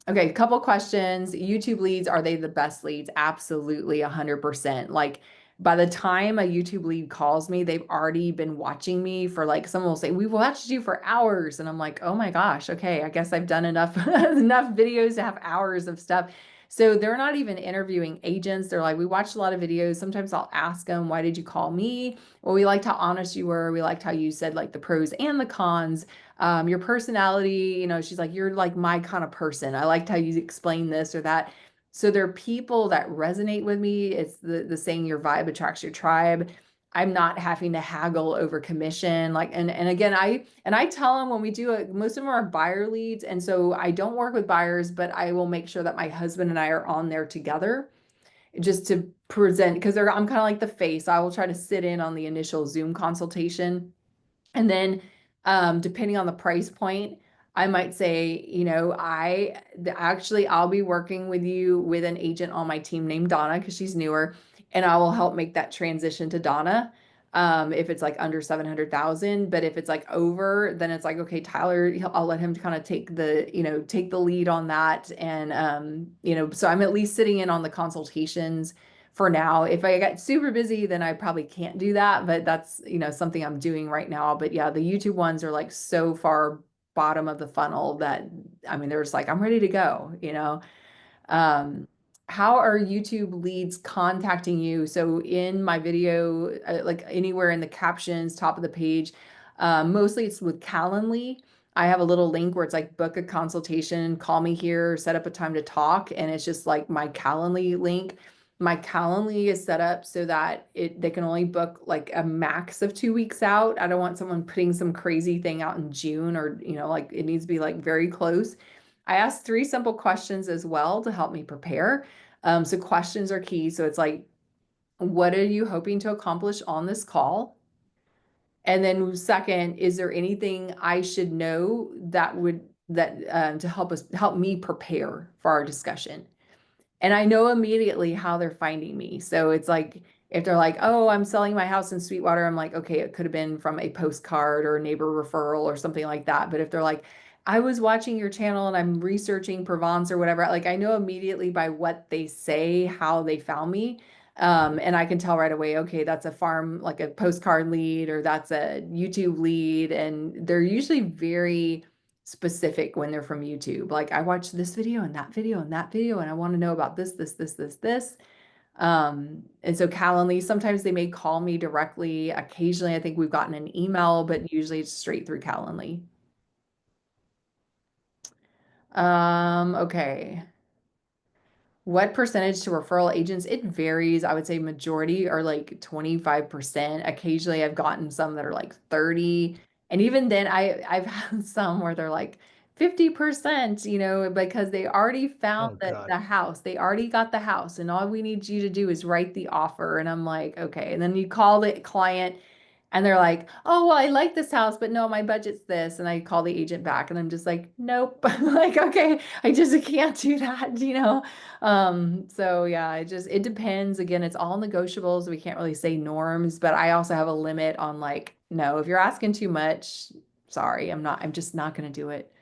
Okay, a couple questions. YouTube leads, are they the best leads? Absolutely, 100%. Like, by the time a YouTube lead calls me, they've already been watching me for, like, someone will say, we've watched you for hours. And I'm like, oh my gosh, okay, I guess I've done enough enough videos to have hours of stuff. So they're not even interviewing agents. They're like, we watched a lot of videos. Sometimes I'll ask them, why did you call me? Well, we liked how honest you were. We liked how you said like the pros and the cons. Your personality, she's like, you're like my kind of person. I liked how you explained this or that. So there are people that resonate with me. It's the saying, your vibe attracts your tribe. I'm not having to haggle over commission. Like, and again, I tell them when we do it, most of them are buyer leads. And so I don't work with buyers, but I will make sure that my husband and I are on there together just to present, because I'm kind of like the face. I will try to sit in on the initial Zoom consultation. And then, depending on the price point, I might say, I'll be working with you with an agent on my team named Donna, because she's newer, and I will help make that transition to Donna. If it's like under 700,000, but if it's like over, then it's like, okay, Tyler, I'll let him kind of take the lead on that. And, so I'm at least sitting in on the consultations for now. If I get super busy, then I probably can't do that, but that's, something I'm doing right now. But yeah, the YouTube ones are like so far bottom of the funnel that, I mean, they're just like, I'm ready to go. Um, how are YouTube leads contacting you? So in my video, like anywhere in the captions, top of the page, mostly it's with Calendly. I have a little link where it's like book a consultation, call me here, set up a time to talk. And it's just like my Calendly link. My Calendly is set up so that they can only book like a max of 2 weeks out. I don't want someone putting some crazy thing out in June, or, like it needs to be like very close. I asked 3 simple questions as well to help me prepare. So questions are key. So it's like, what are you hoping to accomplish on this call? And then second, is there anything I should know to help me prepare for our discussion? And I know immediately how they're finding me. So it's like, if they're like, oh, I'm selling my house in Sweetwater, I'm like, okay, it could have been from a postcard or a neighbor referral or something like that. But if they're like, I was watching your channel and I'm researching Provence or whatever, like I know immediately by what they say how they found me. And I can tell right away, okay, that's a farm, like a postcard lead, or that's a YouTube lead. And they're usually very specific when they're from YouTube. Like, I watched this video and that video and that video, and I want to know about this, this, this, this, this. And so Calendly, sometimes they may call me directly. Occasionally, I think we've gotten an email, but usually it's straight through Calendly. Okay. What percentage to referral agents? It varies. I would say majority are like 25%. Occasionally I've gotten some that are like 30. And even then I've had some where they're like 50%, because they already found Oh that God. the house, they already got the house, and all we need you to do is write the offer. And I'm like, okay. And then you call the client and they're like, oh, well, I like this house, but no, my budget's this. And I call the agent back and I'm just like, nope. I'm like, okay, I just can't do that. So yeah, it depends. Again, it's all negotiables. We can't really say norms, but I also have a limit on like, no, if you're asking too much, sorry, I'm just not going to do it.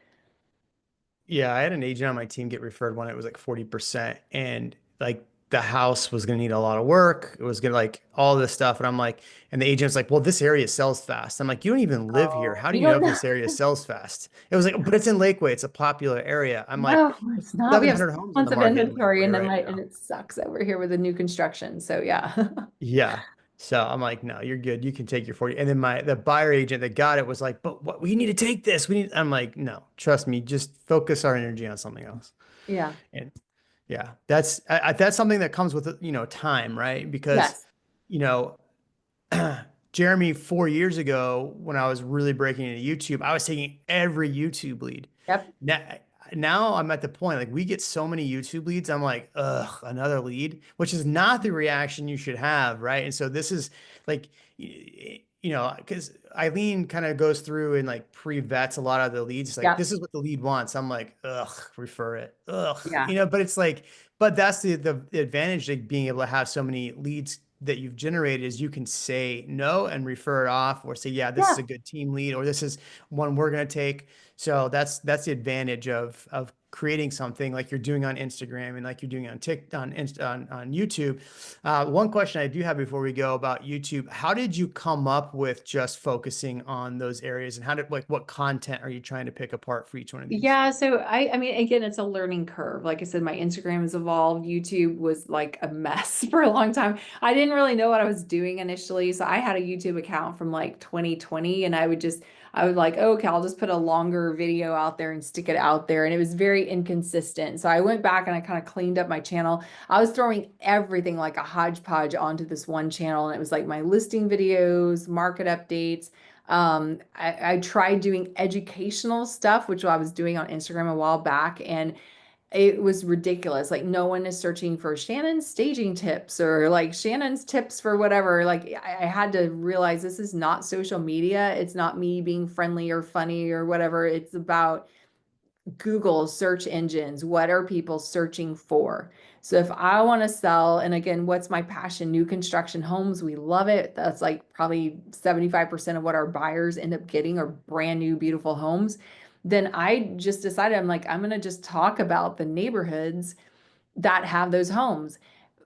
Yeah, I had an agent on my team get referred when it was like 40%, and like the house was going to need a lot of work. It was going to like all this stuff. And I'm like, and the agent's like, well, this area sells fast. I'm like, you don't even live here. Oh, How do you you know don't if know. this area sells fast? It was like, but it's in Lakeway. It's a popular area. I'm like, No, it's not. We have 700 homes on months the of market in inventory Lakeway and then right now. it sucks over here with the new construction. So yeah. Yeah. So I'm like, no, you're good. You can take your 40. And then the buyer agent that got it was like, but what, we need to take this. I'm like, no, trust me, just focus our energy on something else. Yeah. And yeah, that's something that comes with, time, right? Because, Yes. you know, Jeremy, 4 years ago, when I was really breaking into YouTube, I was taking every YouTube lead. Yep. Now I'm at the point, like we get so many YouTube leads. I'm like, ugh, another lead, which is not the reaction you should have, right? And so this is like, because Eileen kind of goes through and like pre-vets a lot of the leads. It's like, Yeah. this is what the lead wants. I'm like, ugh, refer it. Ugh, Yeah. but it's like, but that's the advantage of being able to have so many leads that you've generated is you can say no and refer it off, or say, yeah, this is Yeah. a good team lead, or this is one we're going to take. So that's the advantage of creating something like you're doing on Instagram and like you're doing on TikTok, on YouTube. One question I do have before we go about YouTube: how did you come up with just focusing on those areas, and what content are you trying to pick apart for each one of these? Yeah, so I mean, again, it's a learning curve. Like I said, my Instagram has evolved. YouTube was like a mess for a long time. I didn't really know what I was doing initially. So I had a YouTube account from like 2020, and I would like, oh, okay, I'll just put a longer video out there and stick it out there. And it was very inconsistent. So I went back and I kind of cleaned up my channel. I was throwing everything like a hodgepodge onto this one channel, and it was like my listing videos, market updates. I tried doing educational stuff, which I was doing on Instagram a while back, and it was ridiculous. Like no one is searching for Shannon's staging tips or like Shannon's tips for whatever. Like I had to realize this is not social media. It's not me being friendly or funny or whatever. It's about Google search engines. What are people searching for? So if I want to sell, and again, what's my passion? New construction homes. We love it. That's like probably 75% of what our buyers end up getting are brand new, beautiful homes. Then I just decided, I'm like, I'm going to just talk about the neighborhoods that have those homes.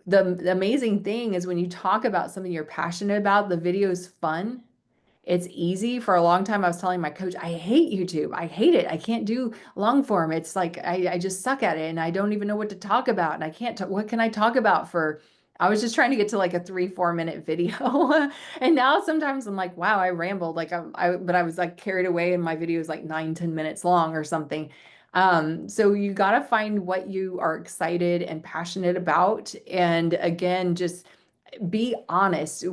The amazing thing is when you talk about something you're passionate about, the video is fun. It's easy. For a long time, I was telling my coach, I hate YouTube. I hate it. I can't do long form. It's like I just suck at it and I don't even know what to talk about. And I can't talk, what can I talk about for? I was just trying to get to like a 3-4 minute video. And now sometimes I'm like, wow, I rambled. Like but I was like carried away and my video is like 9-10 minutes long or something. So you got to find what you are excited and passionate about. And again, just be honest. I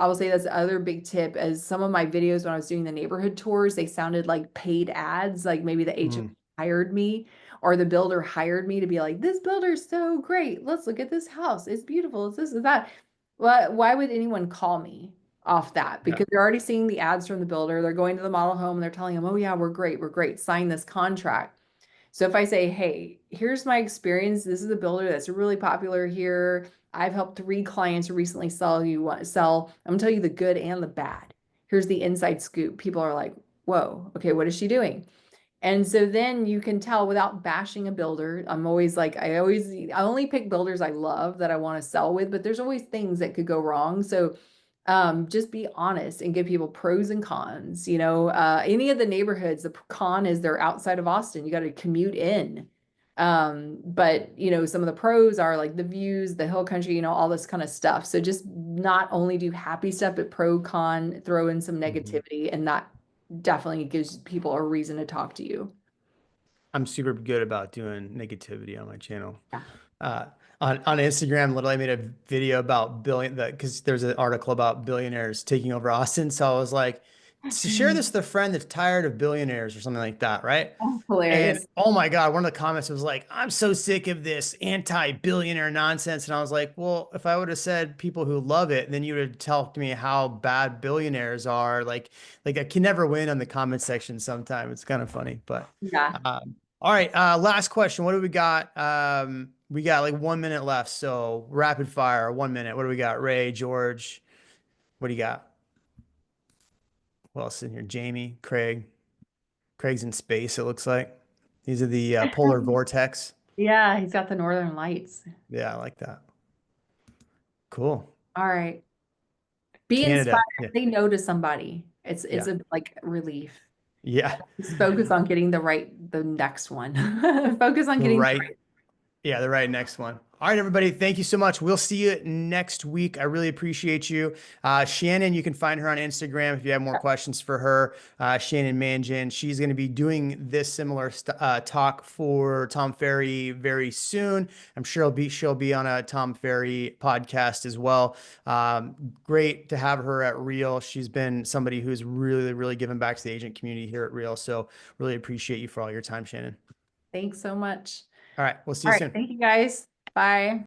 will say that's the other big tip, as some of my videos when I was doing the neighborhood tours, they sounded like paid ads, like maybe the HOA Mm, hired me or the builder hired me to be like, this builder's so great. Let's look at this house. It's beautiful. It's this, it's that. Well, why would anyone call me off that? yeah. Because they're already seeing the ads from the builder. They're going to the model home and they're telling them, oh yeah, we're great. We're great. Sign this contract. So if I say, hey, here's my experience, this is a builder that's really popular here. I've helped 3 clients recently sell. You want to sell? I'm gonna tell you the good and the bad. Here's the inside scoop. People are like, whoa, okay, what is she doing? And so then you can tell without bashing a builder. I'm always like, I only pick builders I love that I want to sell with, but there's always things that could go wrong. So just be honest and give people pros and cons. Any of the neighborhoods, the con is they're outside of Austin. You got to commute in. But some of the pros are like the views, the hill country, all this kind of stuff. So just not only do happy stuff, but pro con, throw in some negativity, and that definitely gives people a reason to talk to you. I'm super good about doing negativity on my channel. Yeah. On Instagram, literally I made a video about because there's an article about billionaires taking over Austin. So I was like, to share this with a friend that's tired of billionaires or something like that, right? That's And hilarious. oh my God, one of the comments was like, I'm so sick of this anti-billionaire nonsense. And I was like, well, if I would have said people who love it, then you would have told me how bad billionaires are. Like I can never win on the comment section sometimes. It's kind of funny, but Yeah. all right. Last question. What do we got? We got like 1 minute left. So rapid fire, 1 minute. What do we got? Ray, George, what do you got? Who else in here? Jamie, Craig. Craig's in space, it looks like. These are the polar vortex. Yeah, he's got the Northern Lights. Yeah, I like that. Cool. All right. Be Canada. inspired. Yeah. Say no to somebody. It's Yeah. a like relief. Yeah. Just focus on getting the next one. Focus on getting the right. Yeah, the right next one. All right, everybody. Thank you so much. We'll see you next week. I really appreciate you. Shannon, you can find her on Instagram if you have more questions for her. Shannon Mangin. She's going to be doing this similar talk for Tom Ferry very soon. I'm sure she'll be on a Tom Ferry podcast as well. Great to have her at Real. She's been somebody who's really, really given back to the agent community here at Real. So really appreciate you for all your time, Shannon. Thanks so much. All right. We'll see All you right. soon. Thank you guys. Bye.